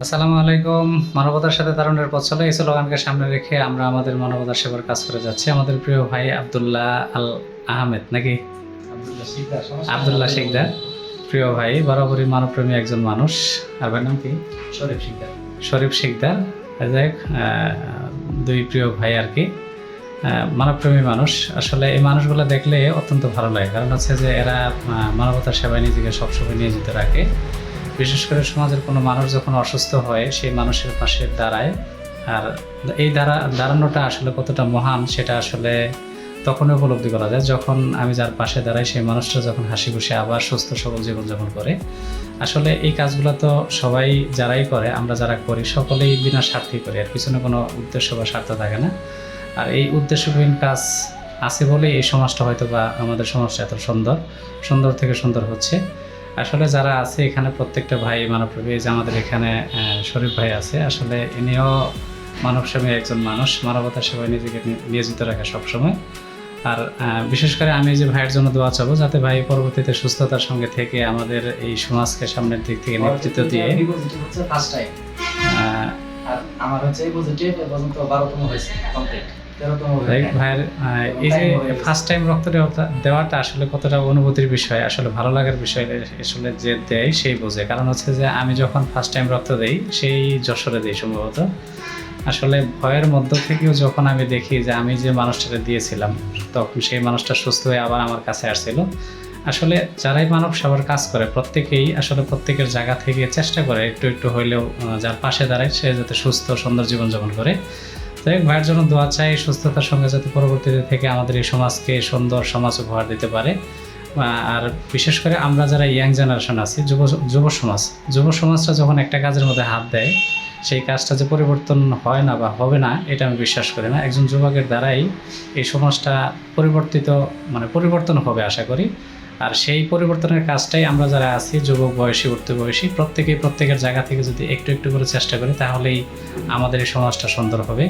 আসসালামু আলাইকুম। মানবতার সাথে তারুণ্যের পথ চলে, এই স্লোগানকে সামনে রেখে আমরা আমাদের মানবতার সেবার কাজ করে যাচ্ছি। আমাদের প্রিয় ভাই আব্দুল্লাহ আল আহমেদ নাকি আব্দুল্লাহ শিকদার, প্রিয় ভাই, বরাবরই মানবপ্রেমী একজন মানুষ। আর ভাইয়ের নাম কি? শরীফ শিকদার। যাই হোক, দুই প্রিয় ভাই আর কি, মানবপ্রেমী মানুষ। আসলে এই মানুষগুলো দেখলে অত্যন্ত ভালো লাগে, কারণ হচ্ছে যে এরা মানবতার সেবায় নিজেকে সবসময় নিয়োজিত রাখে। বিশেষ করে সমাজের কোনো মানুষ যখন অসুস্থ হয় সেই মানুষের পাশে দাঁড়ায়। আর এই দাঁড়ানোটা আসলে কতটা মহান সেটা আসলে তখনই উপলব্ধি করা যায় যখন আমি যার পাশে দাঁড়াই সেই মানুষটা যখন হাসি খুশি আবার সুস্থ সবল জীবনযাপন করে। আসলে এই কাজগুলো তো সবাই যারাই করে, আমরা যারা করি সকলেই বিনা স্বার্থেই করি, আর পিছনে কোনো উদ্দেশ্য বা স্বার্থ থাকে না। আর এই উদ্দেশ্যহীন কাজ আছে বলেই এই সমাজটা হয়তো বা আমাদের সমাজটা এত সুন্দর থেকে সুন্দর হচ্ছে। আসলে যারা আছে এখানে প্রত্যেকটা ভাই মানবপ্রেমী। যে আমাদের এখানে শরীফ ভাই আছে, আসলে ইনিও মানবপ্রেমী একজন মানুষ, মানবতার সেবায় নিজেকে নিয়োজিত রাখে সবসময়। আর বিশেষ করে আমি যে ভাইয়ের জন্য দোয়া চাবো যাতে ভাই পরবর্তীতে সুস্থতার সঙ্গে থেকে আমাদের এই সমাজকে সামনের দিক থেকে নেতৃত্ব দিয়ে আমার হচ্ছে এই পজিটিভ পর্যন্ত 12তম হয়েছে কমপ্লিট। ভাইয়ের এই যে ফার্স্ট টাইম রক্ত দেওয়াটা আসলে কতটা অনুভূতির বিষয়, আসলে ভালো লাগার বিষয়। আসলে যে দেয় সেই বোঝে, কারণ হচ্ছে যে আমি যখন ফার্স্ট টাইম রক্ত দেই সেই যশোরে দিই সম্ভবত। আসলে ভয়ের মধ্য থেকেও যখন আমি দেখি যে আমি যে মানুষটাকে দিয়েছিলাম তখন সেই মানুষটা সুস্থ হয়ে আবার আমার কাছে আসছিল। আসলে যারাই মানব সেবার কাজ করে প্রত্যেকেই আসলে প্রত্যেকের জায়গা থেকে চেষ্টা করে একটু একটু হইলেও যার পাশে দাঁড়ায় সে যাতে সুস্থ সুন্দর জীবনযাপন করে। তাই ভাইয়ের জন্য দোয়া চাই সুস্থতার সঙ্গে যাতে পরবর্তীতে থেকে আমাদের এই সমাজকে সুন্দর সমাজ উপহার দিতে পারে। আর বিশেষ করে আমরা যারা ইয়াং জেনারেশন আছি, যুব সমাজটা যখন একটা কাজের মধ্যে হাত দেয় সেই কাজটা যে পরিবর্তন হয় না বা হবে না এটা আমি বিশ্বাস করি না। একজন যুবকের দ্বারাই এই সমাজটা পরিবর্তন হবে আশা করি। আর সেই পরিবর্তনের কাজটাই আমরা যারা আছি যুবক বয়সী উঠতে বয়সী প্রত্যেকের জায়গা থেকে যদি একটু একটু করে চেষ্টা করি তাহলেই আমাদের এই সমাজটা সুন্দর হবে।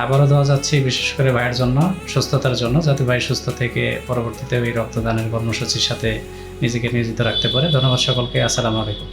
আবারও দেওয়া যাচ্ছে বিশেষ করে ভাইয়ের জন্য সুস্থতার জন্য, যাতে ভাই সুস্থ থেকে পরবর্তীতে এই রক্তদানের কর্মসূচির সাথে নিজেকে নিয়োজিত রাখতে পারে। ধন্যবাদ সকলকে। আসসালামু আলাইকুম।